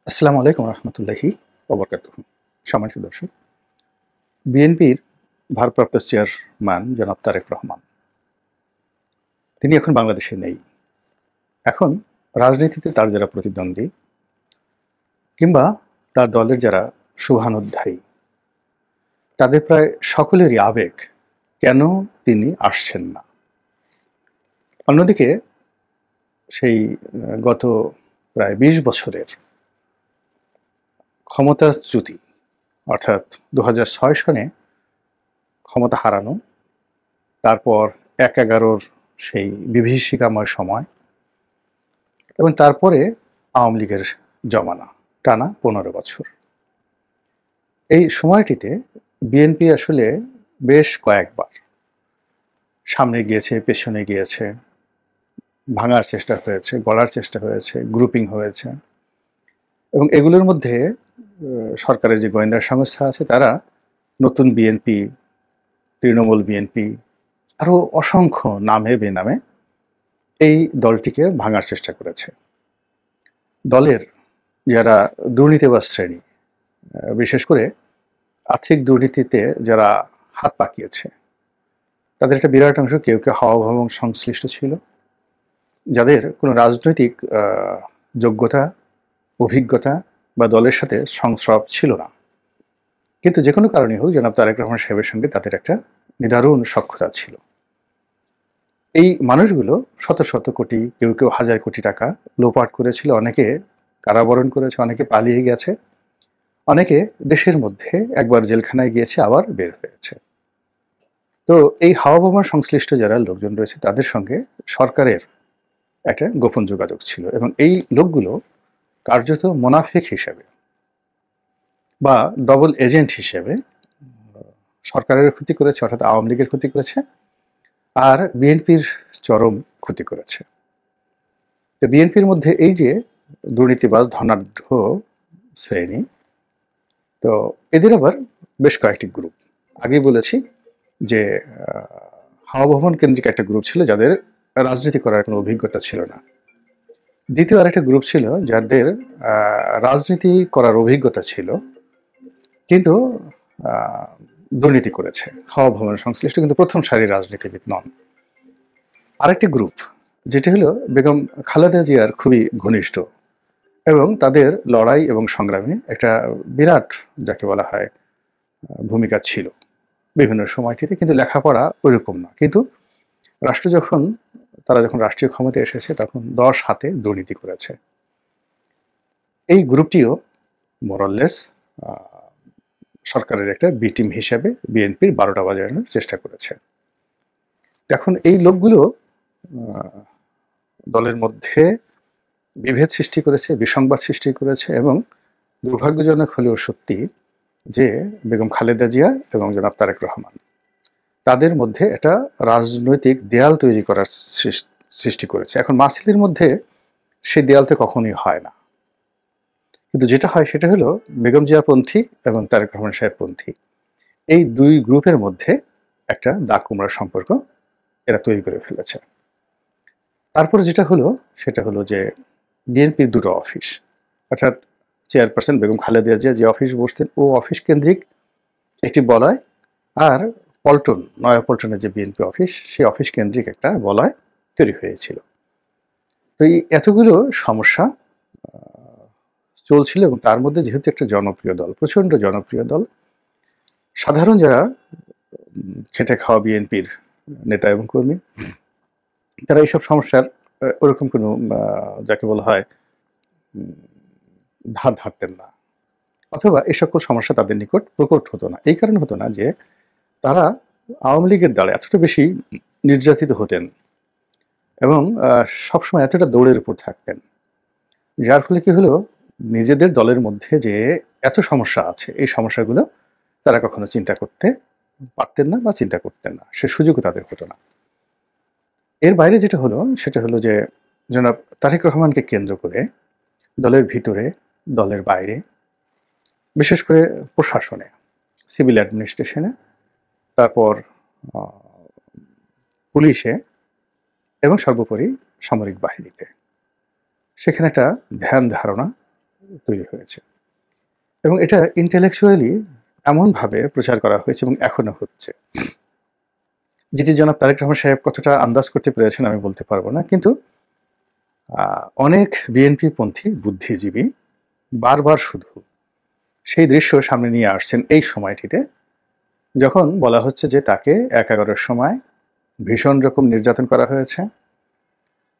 আসসালামু আলাইকুম রহমতুল্লাহি ওবরকাতুহু। সম্মানিত দর্শক, বিএনপির ভারপ্রাপ্ত চেয়ারম্যান জনাব তারেক রহমান তিনি এখন বাংলাদেশে নেই। এখন রাজনীতিতে তার যারা প্রতিদ্বন্দ্বী কিংবা তার দলের যারা শুভানুধ্যায়ী, তাদের প্রায় সকলেরই আবেগ কেন তিনি আসছেন না। অন্যদিকে সেই গত প্রায় ২০ বছরের ক্ষমতাচ্যুতি, অর্থাৎ ২০০৬ সনে ক্ষমতা হারানো, তারপর ১/১১ সেই বিভীষিকাময় সময় এবং তারপরে আওয়ামী লীগের জমানা টানা ১৫ বছর। এই সময়টিতে বিএনপি আসলে বেশ কয়েকবার সামনে গিয়েছে, পেছনে গিয়েছে, ভাঙার চেষ্টা হয়েছে, গড়ার চেষ্টা হয়েছে, গ্রুপিং হয়েছে এবং এগুলোর মধ্যে সরকারের যে গোয়েন্দা সংস্থা আছে তারা নতুন বিএনপি, তৃণমূল বিএনপি, আরও অসংখ্য নামে বেনামে এই দলটিকে ভাঙার চেষ্টা করেছে। দলের যারা দুর্নীতিবাজ শ্রেণী, বিশেষ করে আর্থিক দুর্নীতিতে যারা হাত পাকিয়েছে, তাদের একটা বিরাট অংশ কেউ কেউ হাওয়া ভবন সংশ্লিষ্ট ছিল, যাদের কোনো রাজনৈতিক যোগ্যতা, অভিজ্ঞতা বা দলের সাথে সংস্রব ছিল না, কিন্তু যে কোনো কারণে হোক জনাব তারেক রহমান সাহেবের সঙ্গে তাদের একটা নিদারুণ সখ্যতা ছিল। এই মানুষগুলো শত শত কোটি, কেউ কেউ হাজার কোটি টাকা লোপাট করেছিল, অনেকে কারাবরণ করেছে, অনেকে পালিয়ে গেছে, অনেকে দেশের মধ্যে একবার জেলখানায় গিয়েছে আবার বের হয়েছে। তো এই হাওয়া ভবন সংশ্লিষ্ট যারা লোকজন রয়েছে তাদের সঙ্গে সরকারের একটা গোপন যোগাযোগ ছিল এবং এই লোকগুলো কার্যত মোনাফেক হিসেবে বা ডবল এজেন্ট হিসেবে সরকারের ক্ষতি করেছে, অর্থাৎ আওয়ামী লীগের ক্ষতি করেছে, আর বিএনপির চরম ক্ষতি করেছে। তো বিএনপির মধ্যে এই যে দুর্নীতিবাজ ধনাঢ্য শ্রেণী, তো এদের আবার বেশ কয়েকটি গ্রুপ। আগেই বলেছি যে হাওয়া ভবন কেন্দ্রিক একটা গ্রুপ ছিল যাদের রাজনীতি করার কোনো অভিজ্ঞতা ছিল না। দ্বিতীয় আরেকটা গ্রুপ ছিল যাদের রাজনীতি করার অভিজ্ঞতা ছিল, কিন্তু দুর্নীতি করেছে, হাওয়া ভবন সংশ্লিষ্ট, কিন্তু প্রথম সারির রাজনীতিবিদ নন। আরেকটি গ্রুপ যেটি হলো বেগম খালেদা জিয়ার খুবই ঘনিষ্ঠ এবং তাদের লড়াই এবং সংগ্রামে একটা বিরাট, যাকে বলা হয়, ভূমিকা ছিল বিভিন্ন সময়টিতে, কিন্তু লেখাপড়া ওইরকম না। কিন্তু তারা যখন রাষ্ট্রীয় ক্ষমতায় এসেছে তখন ১০ হাতে দুর্নীতি করেছে। এই গ্রুপটিও মোরললেস সরকারের একটা বি টিম হিসেবে বিএনপির ১২টা বাজানোর চেষ্টা করেছে। এখন এই লোকগুলো দলের মধ্যে বিভেদ সৃষ্টি করেছে, বিসংবাদ সৃষ্টি করেছে এবং দুর্ভাগ্যজনক হলেও সত্যি যে বেগম খালেদা জিয়া এবং জনাব তারেক রহমান তাদের মধ্যে একটা রাজনৈতিক দেয়াল তৈরি করার সৃষ্টি করেছে। এখন মাসিলের মধ্যে সেই দেয়ালটা কখনোই হয় না, কিন্তু যেটা হয় সেটা হলো বেগম জিয়াপন্থী এবং তারেক রহমান সাহেবপন্থী, এই দুই গ্রুপের মধ্যে একটা দাগ কুমড়ার সম্পর্ক এরা তৈরি করে ফেলেছে। তারপরে যেটা হলো সেটা হলো যে বিএনপির দুটো অফিস, অর্থাৎ চেয়ারপারসন বেগম খালেদা জিয়া যে অফিস বসতেন ও অফিস কেন্দ্রিক একটি বলয়, আর পল্টন, নয়াপল্টনের যে বিএনপি অফিস, সেই অফিস কেন্দ্রিক একটা বলয় তৈরি হয়েছিল। তো এই এতগুলো সমস্যা চলছিল এবং তার মধ্যে যেহেতু একটা জনপ্রিয় দল, প্রচণ্ড জনপ্রিয় দল, সাধারণ যারা খেটে খাওয়া বিএনপির নেতা এবং কর্মী, তারা এইসব সমস্যার ওরকম কোনো, যাকে বলা হয়, ধার ধারতেন না, অথবা এই সকল সমস্যা তাদের নিকট প্রকট হতো না। এই কারণে হতো না যে তারা আওয়ামী লীগের দ্বারা এতটা বেশি নির্যাতিত হতেন এবং সবসময় এতটা দৌড়ের উপর থাকতেন, যার ফলে কি হলো, নিজেদের দলের মধ্যে যে এত সমস্যা আছে এই সমস্যাগুলো তারা কখনো চিন্তা করতে পারতেন না বা চিন্তা করতেন না, সে সুযোগও তাদের হতো না। এর বাইরে যেটা হলো সেটা হলো যে জনাব তারেক রহমানকে কেন্দ্র করে দলের ভিতরে, দলের বাইরে, বিশেষ করে প্রশাসনে, সিভিল অ্যাডমিনিস্ট্রেশনে, তারপর পুলিশে এবং সর্বোপরি সামরিক বাহিনীতে, সেখানে একটা ধ্যান ধারণা তৈরি হয়েছে এবং এটা ইন্টেলেকচুয়ালি এমনভাবে প্রচার করা হয়েছে এবং এখনো হচ্ছে, যেটি জনাব তারেক রহমান সাহেব কতটা আন্দাজ করতে পেরেছেন আমি বলতে পারব না। কিন্তু অনেক বিএনপিপন্থী বুদ্ধিজীবী বারবার শুধু সেই দৃশ্য সামনে নিয়ে আসছেন এই সময়টিতে, যখন বলা হচ্ছে যে তাকে ১/১১-র সময় ভীষণ রকম নির্যাতন করা হয়েছে।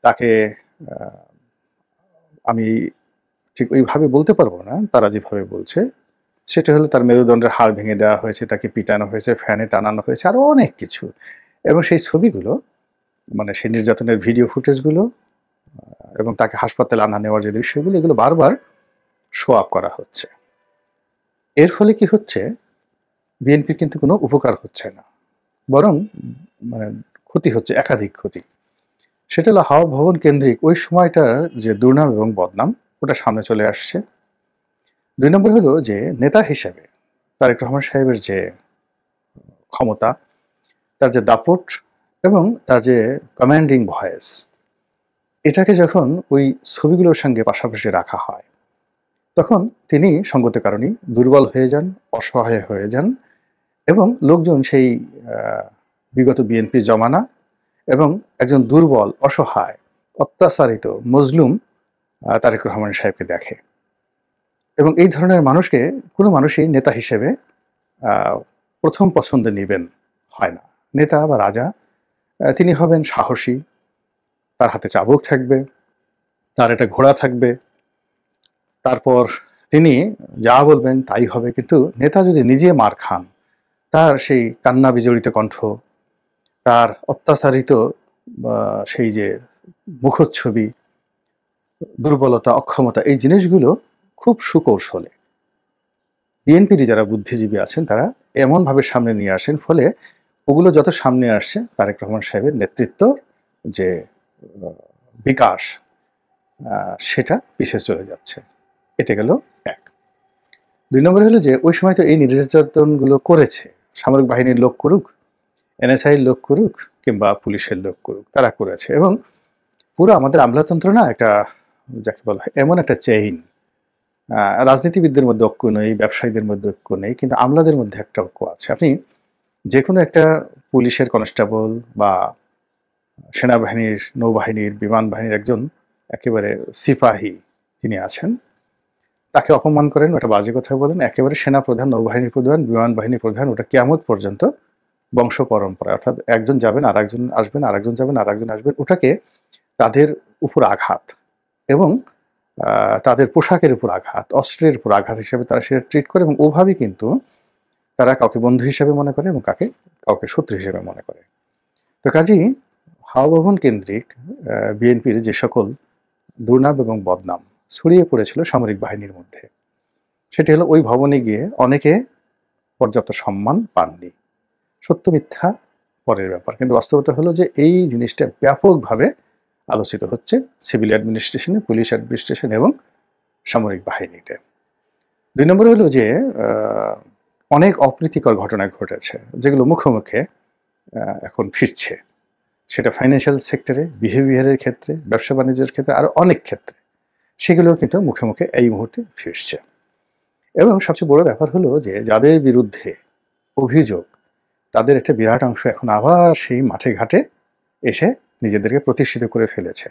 তাকে আমি ঠিক ওইভাবে বলতে পারব না, তারা যেভাবে বলছে সেটা হলো তার মেরুদণ্ডের হাড় ভেঙে দেওয়া হয়েছে, তাকে পিটানো হয়েছে, ফ্যানে টানানো হয়েছে, আরও অনেক কিছু। এবং সেই ছবিগুলো, মানে সেই নির্যাতনের ভিডিও ফুটেজগুলো এবং তাকে হাসপাতালে আনা নেওয়ার যে দৃশ্যগুলো, এগুলো বারবার শো আপ করা হচ্ছে। এর ফলে কি হচ্ছে, বিএনপির কিন্তু কোনো উপকার হচ্ছে না, বরং মানে ক্ষতি হচ্ছে, একাধিক ক্ষতি। সেটা হলো হাওয়া ভবন কেন্দ্রিক ওই সময়টার যে দুর্নাম এবং বদনাম, ওটা সামনে চলে আসছে। ২ নম্বর হলো যে নেতা হিসেবে তারেক রহমান সাহেবের যে ক্ষমতা, তার যে দাপট এবং তার যে কমান্ডিং ভয়েস, এটাকে যখন ওই ছবিগুলোর সঙ্গে পাশাপাশি রাখা হয়, তখন তিনি সঙ্গত কারণেই দুর্বল হয়ে যান, অসহায় হয়ে যান এবং লোকজন সেই বিগত বিএনপি জমানা এবং একজন দুর্বল, অসহায়, অত্যাচারিত, মজলুম তারেক রহমান সাহেবকে দেখে। এবং এই ধরনের মানুষকে কোনো মানুষই নেতা হিসেবে প্রথম পছন্দে নেবেন হয় না। নেতা বা রাজা, তিনি হবেন সাহসী, তার হাতে চাবুক থাকবে, তার একটা ঘোড়া থাকবে, তারপর তিনি যা বলবেন তাই হবে। কিন্তু নেতা যদি নিজে মার খান, তার সেই কান্না বিজড়িত কণ্ঠ, তার অত্যাচারিত সেই যে মুখচ্ছবি, দুর্বলতা, অক্ষমতা, এই জিনিসগুলো খুব সুকৌশলে বিএনপির যারা বুদ্ধিজীবী আছেন তারা এমনভাবে সামনে নিয়ে আসেন, ফলে ওগুলো যত সামনে আসছে তারেক রহমান সাহেবের নেতৃত্ব যে বিকাশ, সেটা পিছিয়ে চলে যাচ্ছে। এটা গেল এক। ২ নম্বর হলো যে ওই সময় তো এই নির্যাতনগুলো করেছে সামরিক বাহিনীর লোক করুক, এনএসআইয়ের লোক করুক কিংবা পুলিশের লোক করুক, তারা করেছে। এবং পুরো আমাদের আমলাতন্ত্র না একটা, যাকে বলা হয়, এমন একটা চেইন, রাজনীতিবিদদের মধ্যে ঐক্য নেই, ব্যবসায়ীদের মধ্যে ঐক্য নেই, কিন্তু আমলাদের মধ্যে একটা ঐক্য আছে। আপনি যে কোনো একটা পুলিশের কনস্টেবল বা সেনাবাহিনীর, নৌবাহিনীর, বিমান বাহিনীর একজন একেবারে সিপাহী যিনি আছেন, তাকে অপমান করেন, ওটা বাজে কথা বলেন, একেবারে সেনাপ্রধান, নৌবাহিনীর প্রধান, বিমান বাহিনীর প্রধান, ওটা কিয়ামত পর্যন্ত বংশ পরম্পরা। অর্থাৎ একজন যাবেন, আরেকজন আসবেন, আরেকজন যাবেন, আরেকজন আসবেন, ওটাকে তাদের উপর আঘাত এবং তাদের পোশাকের উপর আঘাত, অস্ত্রের উপর আঘাত হিসেবে তারা সেটা ট্রিট করে এবং ওভাবেই কিন্তু তারা কাউকে বন্ধু হিসেবে মনে করে এবং কাউকে শত্রু হিসেবে মনে করে। তো কাজেই হাওয়া ভবন কেন্দ্রিক বিএনপির যে সকল দুর্নাম এবং বদনাম ছড়িয়ে পড়েছিল সামরিক বাহিনীর মধ্যে, সেটি হলো ওই ভবনে গিয়ে অনেকে পর্যাপ্ত সম্মান পাননি। সত্য মিথ্যা পরের ব্যাপার, কিন্তু বাস্তবতা হলো যে এই জিনিসটা ব্যাপকভাবে আলোচিত হচ্ছে সিভিল অ্যাডমিনিস্ট্রেশনে, পুলিশ অ্যাডমিনিস্ট্রেশন এবং সামরিক বাহিনীতে। ২ নম্বর হলো যে অনেক অপ্রীতিকর ঘটনা ঘটেছে যেগুলো মুখে মুখে এখন ফিরছে, সেটা ফাইন্যান্সিয়াল সেক্টরে, বিহেভিয়ারের ক্ষেত্রে, ব্যবসা বাণিজ্যের ক্ষেত্রে, আরও অনেক ক্ষেত্রে সেগুলোও কিন্তু মুখে মুখে এই মুহূর্তে ফিরছে। এবং সবচেয়ে বড় ব্যাপার হলো যে যাদের বিরুদ্ধে অভিযোগ, তাদের একটা বিরাট অংশ এখন আবার সেই মাঠে ঘাটে এসে নিজেদেরকে প্রতিষ্ঠিত করে ফেলেছে।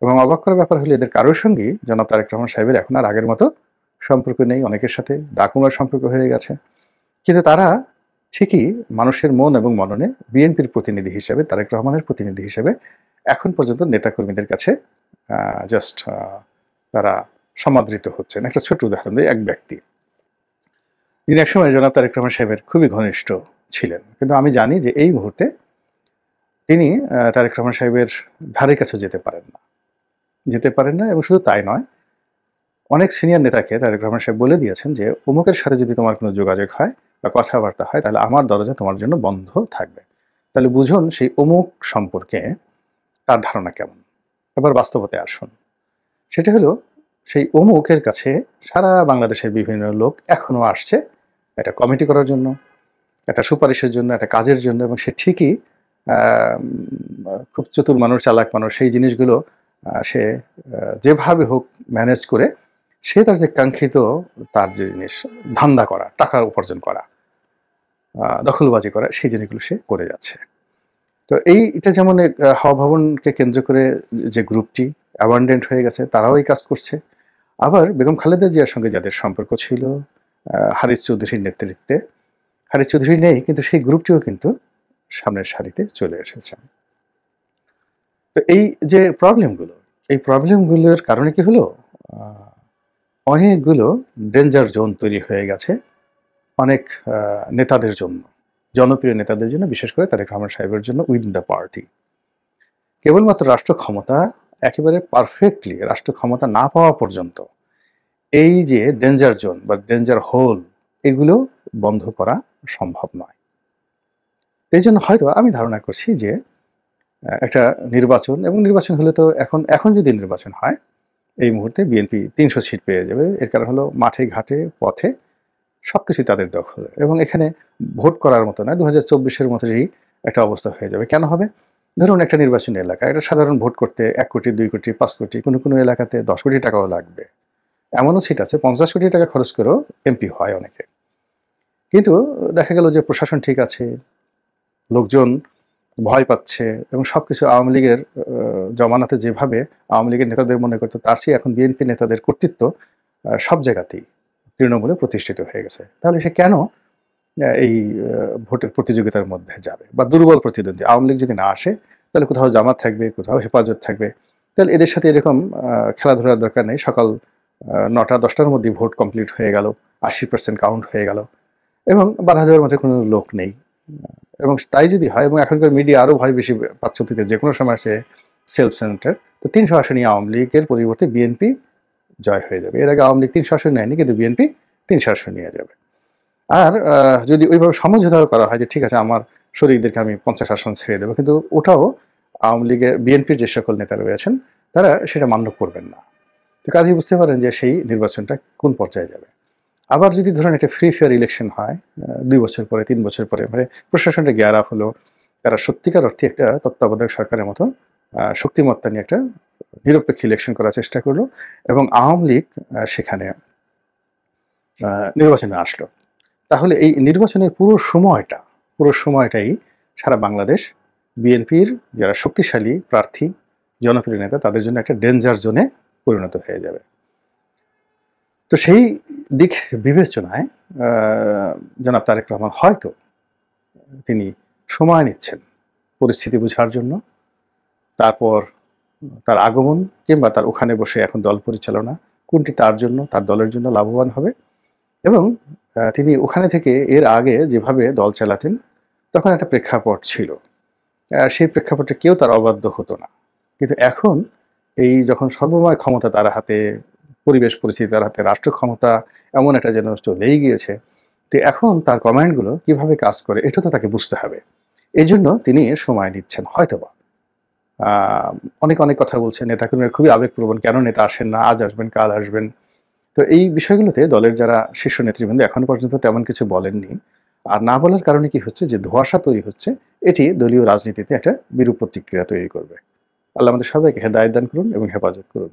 এবং অবাক করার ব্যাপার হলো এদের কারোর সঙ্গেই জনাব তারেক রহমান সাহেবের এখন আর আগের মতো সম্পর্ক নেই, অনেকের সাথে দাকুমার সম্পর্ক হয়ে গেছে। কিন্তু তারা ঠিকই মানুষের মন এবং মননে বিএনপির প্রতিনিধি হিসেবে, তারেক রহমানের প্রতিনিধি হিসেবে এখন পর্যন্ত নেতাকর্মীদের কাছে জাস্ট তারা সমাদৃত হচ্ছেন। একটা ছোট্ট উদাহরণ দিই, এক ব্যক্তি যিনি একসময় জনাব তারেক রহমান সাহেবের খুবই ঘনিষ্ঠ ছিলেন, কিন্তু আমি জানি যে এই মুহূর্তে তিনি তারেক রহমান সাহেবের ধারে কাছে যেতে পারেন না। এবং শুধু তাই নয়, অনেক সিনিয়র নেতাকে তারেক রহমান সাহেব বলে দিয়েছেন যে অমুকের সাথে যদি তোমার কোনো যোগাযোগ হয় বা কথাবার্তা হয়, তাহলে আমার দরজা তোমার জন্য বন্ধ থাকবে। তাহলে বুঝুন সেই অমুক সম্পর্কে তার ধারণা কেমন। এবার বাস্তবতায় আসুন, সেটা হলো সেই অমুকের কাছে সারা বাংলাদেশের বিভিন্ন লোক এখনো আসছে একটা কমিটি করার জন্য, একটা সুপারিশের জন্য, একটা কাজের জন্য, এবং সে ঠিকই খুব চতুর মানুষ, চালাক মানুষ, সেই জিনিসগুলো সে যেভাবে হোক ম্যানেজ করে সে তার যে কাঙ্ক্ষিত তার যে জিনিস ধান্দা করা, টাকা উপার্জন করা, দখলবাজি করা, সেই জিনিসগুলো সে করে যাচ্ছে। তো এটা যেমন হাওয়া ভবনকে কেন্দ্র করে যে গ্রুপটি অ্যাবান্ডেন্ট হয়ে গেছে, তারাও এই কাজ করছে। আবার বেগম খালেদা জিয়ার সঙ্গে যাদের সম্পর্ক ছিল হারিস চৌধুরীর নেতৃত্বে, হারিস চৌধুরী নেই কিন্তু সেই গ্রুপটিও কিন্তু সামনের সারিতে চলে এসেছে। তো এই যে প্রবলেমগুলো, এই প্রবলেমগুলোর কারণে কি হলো, অনেকগুলো ডেঞ্জার জোন তৈরি হয়ে গেছে অনেক নেতাদের জন্য, জনপ্রিয় নেতাদের জন্য, বিশেষ করে তারেক রহমান সাহেবের জন্য উইদিন দ্য পার্টি। কেবলমাত্র রাষ্ট্র ক্ষমতা একেবারে পারফেক্টলি রাষ্ট্র ক্ষমতা না পাওয়া পর্যন্ত এই যে ডেঞ্জার জোন বা ডেঞ্জার হোল, এগুলো বন্ধ করা সম্ভব নয়। এই জন্য হয়তো আমি ধারণা করছি যে একটা নির্বাচন, এবং নির্বাচন হলে তো এখন যদি নির্বাচন হয়, এই মুহূর্তে বিএনপি ৩০০ সিট পেয়ে যাবে। এর কারণ হলো মাঠে ঘাটে পথে সবকিছু তাদের দখলে, এবং এখানে ভোট করার মতো না 2024-এর মতোই একটা অবস্থা হয়ে যাবে। কেন হবে? ধরুন একটা নির্বাচনী এলাকা, একটা সাধারণ ভোট করতে 1 কোটি, 2 কোটি, 5 কোটি, কোনো এলাকাতে 10 কোটি টাকাও লাগবে। এমনও সিট আছে 50 কোটি টাকা খরচ করেও এমপি হয় অনেকে। কিন্তু দেখা গেল যে প্রশাসন ঠিক আছে, লোকজন ভয় পাচ্ছে, এবং সবকিছু আওয়ামী লীগের জমানাতে যেভাবে আওয়ামী লীগের নেতাদের মনে করতো, তার চেয়ে এখন বিএনপি নেতাদের কর্তৃত্ব সব জায়গাতেই তৃণমূলে প্রতিষ্ঠিত হয়ে গেছে। তাহলে সে কেন এই ভোটের প্রতিযোগিতার মধ্যে যাবে? বা দুর্বল প্রতিদ্বন্দ্বী আওয়ামী লীগ যদি না আসে, তাহলে কোথাও জামাত থাকবে, কোথাও হেফাজত থাকবে। তাহলে এদের সাথে এরকম খেলাধুলার দরকার নেই। সকাল 9টা-10টার মধ্যে ভোট কমপ্লিট হয়ে গেল, 80% কাউন্ট হয়ে গেল, এবং বাধা দেওয়ার মধ্যে কোনো লোক নেই। এবং তাই যদি হয়, এবং এখনকার মিডিয়া আরও ভয় বেশি পাচ্ছে, যে কোনো সময় সে সেলফ সেন্টার, তো 300 আসনই আওয়ামী লীগের পরিবর্তে বিএনপি জয় হয়ে যাবে। এর আগে আওয়ামী লীগ 300 আসন নেয়নি, কিন্তু বিএনপি 300 আসন নিয়ে যাবে। আর যদি ওইভাবে সমঝোতাও করা হয় যে ঠিক আছে আমার শরীরদেরকে আমি 50 আসন ছেড়ে দেবো, কিন্তু ওটাও আওয়ামী লীগের বিএনপির যে সকল নেতা রয়েছেন তারা সেটা মান্য করবেন না। তো কাজেই বুঝতে পারেন যে সেই নির্বাচনটা কোন পর্যায়ে যাবে। আবার যদি ধরেন একটা ফ্রি ফেয়ার ইলেকশন হয় 2 বছর পরে, 3 বছর পরে, মানে প্রশাসনটা গিয়ার আপ হলো, তারা সত্যিকার অর্থে একটা তত্ত্বাবধায়ক সরকারের মতো শক্তিমত্তা নিয়ে একটা নিরপেক্ষ ইলেকশন করার চেষ্টা করলো, এবং আওয়ামী লীগ সেখানে নির্বাচনে আসলো। তাহলে এই নির্বাচনের পুরো সময়টাই সারা বাংলাদেশ বিএনপির যারা শক্তিশালী প্রার্থী, জনপ্রিয় নেতা, তাদের জন্য একটা ডেঞ্জার জোনে পরিণত হয়ে যাবে। তো সেই দিক বিবেচনায় জনাব তারেক রহমান হয়তো তিনি সময় নিচ্ছেন পরিস্থিতি বোঝার জন্য, তারপর তার আগমন কিংবা তার ওখানে বসে এখন দল পরিচালনা কোনটি তার জন্য, তার দলের জন্য লাভবান হবে। এবং তিনি ওখানে থেকে এর আগে যেভাবে দল চালাতেন, তখন একটা প্রেক্ষাপট ছিল, সেই প্রেক্ষাপটে কেউ তার অবাধ্য হতো না। কিন্তু এখন এই যখন সর্বময় ক্ষমতা তার হাতে, পরিবেশ পরিস্থিতি তার হাতে, রাষ্ট্র ক্ষমতা এমন একটা যেন চলেই গিয়েছে, তো এখন তার কমান্ডগুলো কিভাবে কাজ করে এটা তো তাকে বুঝতে হবে। এই জন্য তিনি সময় নিচ্ছেন হয়তোবা। অনেক কথা বলছেন, নেতাকর্মীরা খুবই আবেগপ্রবণ, কেন নেতা আসেন না, আজ আসবেন, কাল আসবেন। তো এই বিষয়গুলোতে দলের যারা শীর্ষ নেতৃবৃন্দ এখনো পর্যন্ত তেমন কিছু বলেননি। আর না বলার কারণে কি হচ্ছে, যে ধোঁয়াশা তৈরি হচ্ছে, এটি দলীয় রাজনীতিতে একটা বিরূপ প্রতিক্রিয়া তৈরি করবে। আল্লাহ আমাদের সবাইকে হেদায়েত দান করুন এবং হেফাজত করুন।